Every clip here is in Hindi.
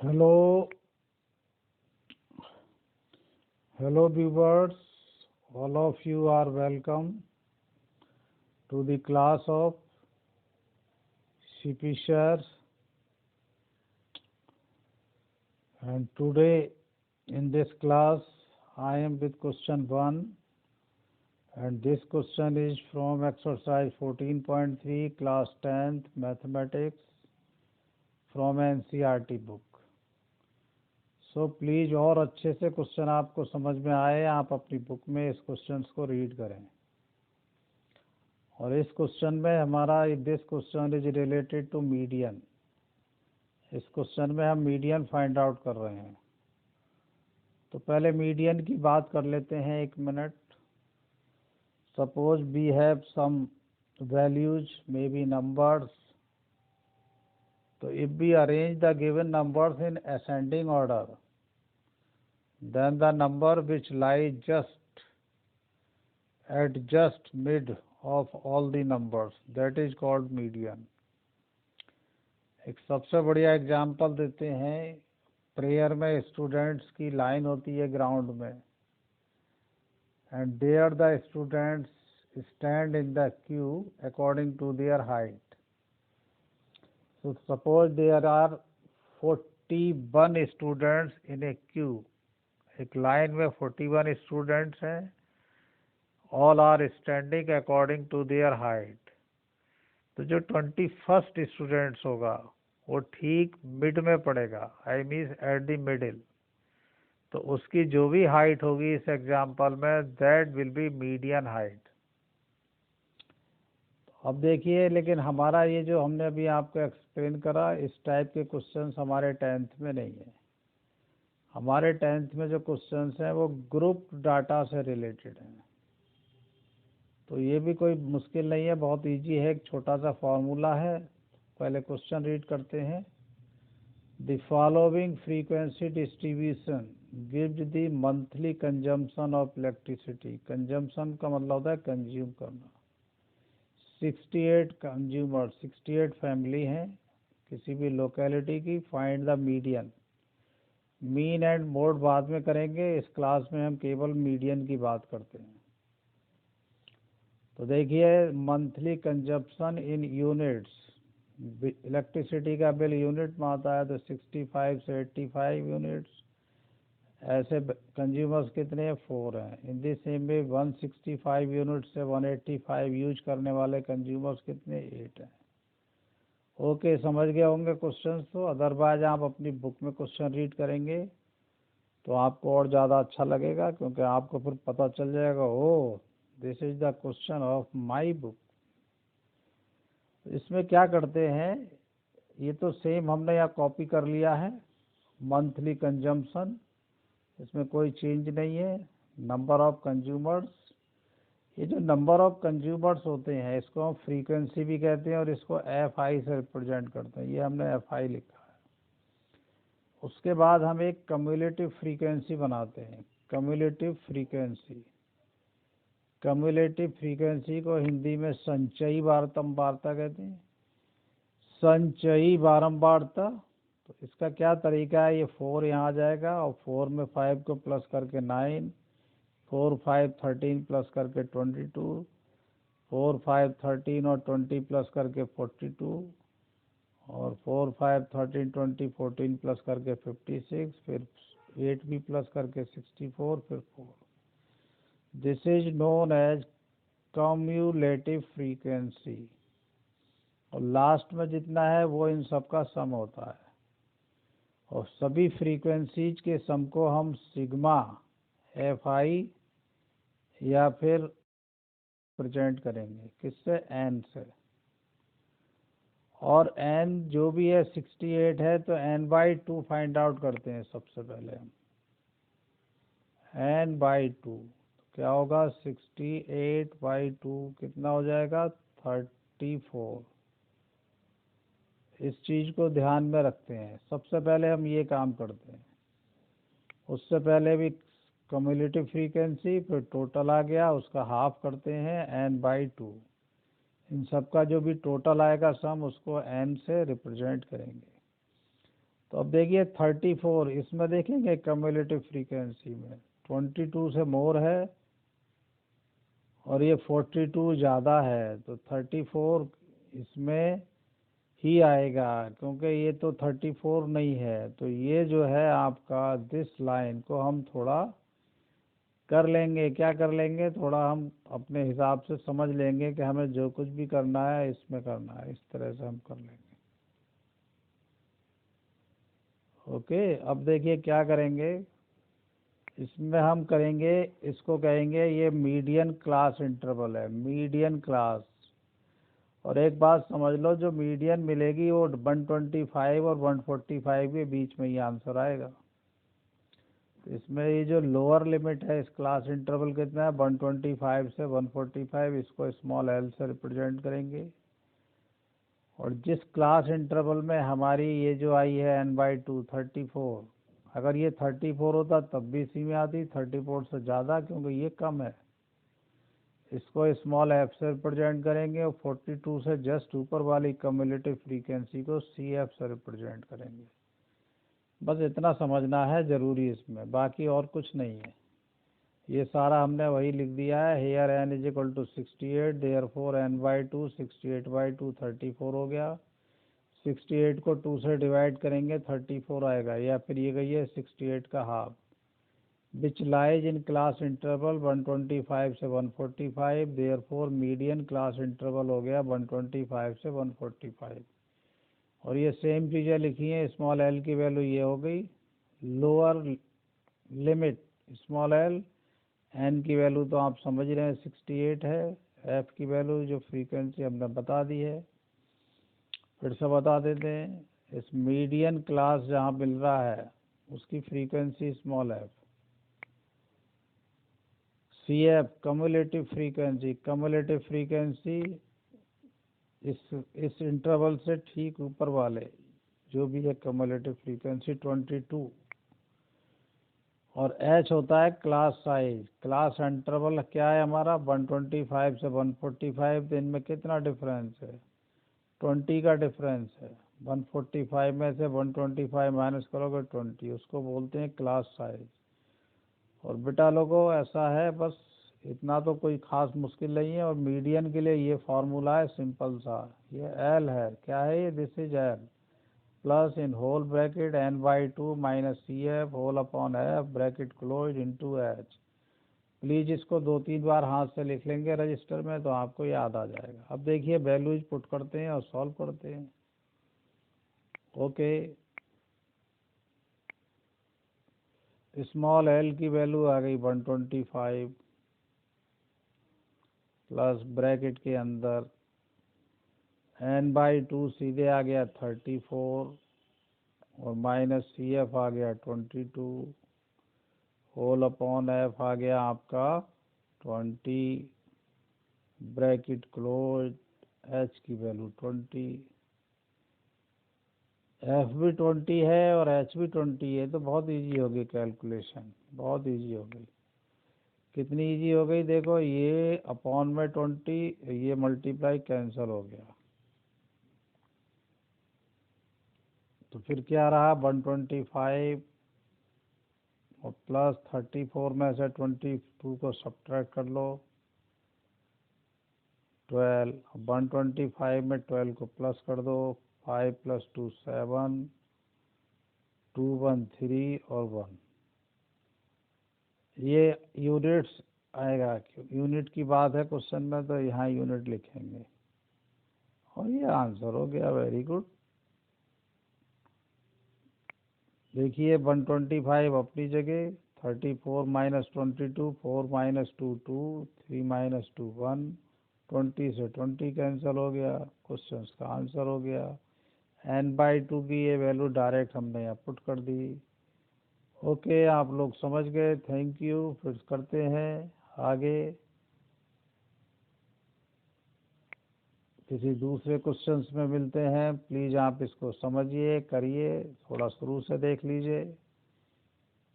Hello, hello viewers. All of you are welcome to the class of CP shares. And today in this class, I am with question 1. And this question is from exercise 14.3, class 10th, mathematics from NCERT book. So please और अच्छे से क्वेश्चन आपको समझ में आए, आप अपनी बुक में इस क्वेश्चन को रीड करें। और इस क्वेश्चन में हमारा this question is related to median. इस क्वेश्चन में हम मीडियन फाइंड आउट कर रहे हैं। तो पहले मीडियन की बात कर लेते हैं 1 minute. Suppose we have some values may be numbers. तो if we arrange the given numbers in ascending order, then the number which lies just mid of all the numbers, that is called median. एक सबसे बढ़िया एग्जांपल देते हैं। प्रेयर में स्टूडेंट्स की लाइन होती है ग्राउंड में, and there the students stand in the queue according to their height. So suppose there are 41 students in a queue. एक लाइन में 41 स्टूडेंट्स हैं, all are standing according to their height. तो जो 21st स्टूडेंट्स होगा वो ठीक मिड में पड़ेगा, I mean at the middle. तो उसकी जो भी हाइट होगी इस एग्जांपल में, that will be median height. अब देखिए, लेकिन हमारा ये जो हमने अभी आपको एक्सप्लेन करा, इस टाइप के क्वेश्चंस हमारे 10th में नहीं है। हमारे 10th में जो क्वेश्चंस हैं वो ग्रुप डाटा से रिलेटेड हैं। तो ये भी कोई मुश्किल नहीं है, बहुत इजी है। एक छोटा सा फॉर्मूला है। पहले क्वेश्चन रीड करते हैं। The following frequency distribution gives the monthly consumption of electricity. Consumption का मतलब होता है कंज्यूम करना। 68 कंज्यूमर, 68 फैमिली हैं किसी भी लोकेलिटी की। Find the median. Mean and mode बाद में करेंगे, इस क्लास में हम केवल मीडियन की बात करते हैं। तो देखिए, मंथली कंजप्शन इन यूनिट्स, इलेक्ट्रिसिटी का बिल यूनिट में आता है तो 65 से 85 यूनिट्स। ऐसे कंज्यूमर्स कितने 4 हैं। इन दी सेम वे 165 यूनिट से 185 यूज करने वाले कंज्यूमर्स कितने 8 हैं। ओके, समझ गए होंगे क्वेश्चन। तो अदरवाइज आप अपनी बुक में क्वेश्चन रीड करेंगे तो आपको और ज़्यादा अच्छा लगेगा, क्योंकि आपको फिर पता चल जाएगा, oh this is the question of my book. इसमें क्या करते हैं, ये तो सेम हमने यहाँ कॉपी कर लिया है। मंथली कंजम्पशन, इसमें कोई चेंज नहीं है। नंबर ऑफ कंज्यूमर्स, ये जो नंबर ऑफ कंज्यूमर्स होते हैं इसको हम फ्रीक्वेंसी भी कहते हैं और इसको FI से रिप्रेजेंट करते हैं। ये हमने FI लिखा है। उसके बाद हम एक कम्युलेटिव फ्रीक्वेंसी बनाते हैं। कम्युलेटिव फ्रीक्वेंसी, कम्युलेटिव फ्रीक्वेंसी को हिंदी में संचयी बारंबारता कहते हैं। संचयी बारंबारता, तो इसका क्या तरीका है, ये 4 यहाँ आ जाएगा और 4 में 5 को प्लस करके 9, 4 5 13 प्लस करके 22, 4 5 13 और 20 प्लस करके 42, और 4 5 13 20 14 प्लस करके 56, फिर 8 भी प्लस करके 64, फिर 4। This is known as cumulative frequency. और लास्ट में जितना है वो इन सब का सम होता है। और सभी फ्रीक्वेंसीज के सम को हम सिग्मा FI या फिर प्रेजेंट करेंगे किससे, n से। और n जो भी है 68 है तो n/2 फाइंड आउट करते हैं सबसे पहले हम। n/2 क्या होगा, 68/2 कितना हो जाएगा, 34। इस चीज़ को ध्यान में रखते हैं। सबसे पहले हम ये काम करते हैं। उससे पहले भी कम्युलेटिव फ्रीक्वेंसी, फिर टोटल आ गया, उसका हाफ करते हैं n/2। इन सब का जो भी टोटल आएगा सम, उसको n से रिप्रेजेंट करेंगे। तो अब देखिए 34 इसमें देखेंगे कम्युलेटिव फ्रीक्वेंसी में 22 से मोर है और ये 42 ज़्यादा है, तो 34 इसमें ही आएगा क्योंकि ये तो 34 नहीं है। तो ये जो है आपका दिस लाइन को हम थोड़ा कर लेंगे, क्या कर लेंगे, थोड़ा हम अपने हिसाब से समझ लेंगे कि हमें जो कुछ भी करना है इसमें करना है, इस तरह से हम कर लेंगे। ओके, अब देखिए क्या करेंगे, इसमें हम करेंगे, इसको कहेंगे ये मीडियन क्लास इंटरवल है, मीडियन क्लास। और एक बात समझ लो, जो मीडियन मिलेगी वो 125 और 145 के बीच में ही आंसर आएगा। तो इसमें ये जो लोअर लिमिट है इस क्लास इंटरवल कितना है, 125 से 145, इसको स्मॉल एल से रिप्रेजेंट करेंगे। और जिस क्लास इंटरवल में हमारी ये जो आई है n/2 34, अगर ये 34 होता तब भी इसी में आती, 34 से ज़्यादा क्योंकि ये कम है, इसको स्मॉल एफ से रिप्रेजेंट करेंगे। और 42 से जस्ट ऊपर वाली कम्युलेटिव फ्रीक्वेंसी को सी एफ से रिप्रेजेंट करेंगे। बस इतना समझना है ज़रूरी इसमें, बाकी और कुछ नहीं है। ये सारा हमने वही लिख दिया है, hair n = 68, there four n/2 68/2 34 हो गया। 68 को 2 से डिवाइड करेंगे 34 आएगा, या फिर ये गई है 68 का half, which lies in class interval 125 से 145, therefore median class interval हो गया 125 से 145। और ये सेम चीज़ें लिखी हैं, स्मॉल एल की वैल्यू ये हो गई, lower limit small L, N की वैल्यू तो आप समझ रहे हैं 68 है, एफ की वैल्यू जो फ्रीक्वेंसी हमने बता दी है, फिर से बता देते हैं। इस मीडियन क्लास जहाँ मिल रहा है उसकी frequency small F, C F cumulative frequency, cumulative frequency इस इंटरवल से ठीक ऊपर वाले जो भी है कम्युलेटिव फ्रीक्वेंसी 22। और एच होता है क्लास साइज, क्लास इंटरवल क्या है हमारा 125 से 145, तो इनमें कितना डिफरेंस है, 20 का डिफरेंस है। 145 में से 125 माइनस करोगे 20, उसको बोलते हैं क्लास साइज। और बेटा लोगों ऐसा है, बस इतना तो कोई ख़ास मुश्किल नहीं है। और मीडियन के लिए ये फार्मूला है सिंपल सा, ये एल है, क्या है ये, this is L plus in whole bracket n/2 minus C F whole upon F bracket close into H. Please इसको 2-3 बार हाथ से लिख लेंगे रजिस्टर में तो आपको याद आ जाएगा। अब देखिए वैल्यूज पुट करते हैं और सॉल्व करते हैं। ओके, स्मॉल एल की वैल्यू आ गई 125 प्लस ब्रैकेट के अंदर n/2 सीधे आ गया 34 और माइनस सी एफ आ गया 22 होल अपॉन एफ आ गया आपका 20 ब्रैकेट क्लोज, एच की वैल्यू 20, एफ भी 20 है और एच भी 20 है, तो बहुत इजी हो गई कैलकुलेशन, बहुत इजी हो गई। कितनी इजी हो गई देखो, ये अपॉन में 20, ये मल्टीप्लाई कैंसिल हो गया, तो फिर क्या रहा 125 और प्लस 34 में से 22 को सब्ट्रैक्ट कर लो 12, 125 में 12 को प्लस कर दो, 5 + 2 7, 2 1 3 और 1, ये यूनिट्स आएगा, क्यों यूनिट की बात है क्वेश्चन में तो यहाँ यूनिट लिखेंगे और ये आंसर हो गया। Very good. देखिए 125 अपनी जगह, 34 माइनस 22, 4 माइनस 2 2, 3 माइनस 2 1, 20 से 20 कैंसिल हो गया, क्वेश्चन का आंसर हो गया। n/2 की ये वैल्यू डायरेक्ट हमने यहाँ पुट कर दी। ओके, आप लोग समझ गए, थैंक यू। फिर करते हैं आगे किसी दूसरे क्वेश्चंस में मिलते हैं। प्लीज़ आप इसको समझिए, करिए, थोड़ा शुरू से देख लीजिए,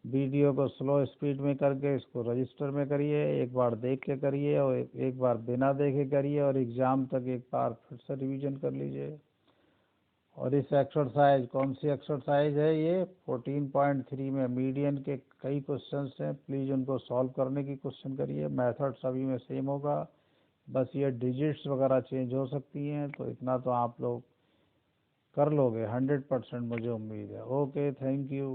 वीडियो को स्लो स्पीड में करके इसको रजिस्टर में करिए, एक बार देख के करिए और एक बार बिना देखे करिए, और एग्ज़ाम तक एक बार फिर से रिवीजन कर लीजिए। और इस एक्सरसाइज, कौन सी एक्सरसाइज है ये? 14.3 में मीडियन के कई क्वेश्चंस हैं, प्लीज़ उनको सॉल्व करने की क्वेश्चन करिए। मेथड सभी में सेम होगा, बस ये डिजिट्स वगैरह चेंज हो सकती हैं, तो इतना तो आप लोग कर लोगे 100%, मुझे उम्मीद है। Okay, thank you.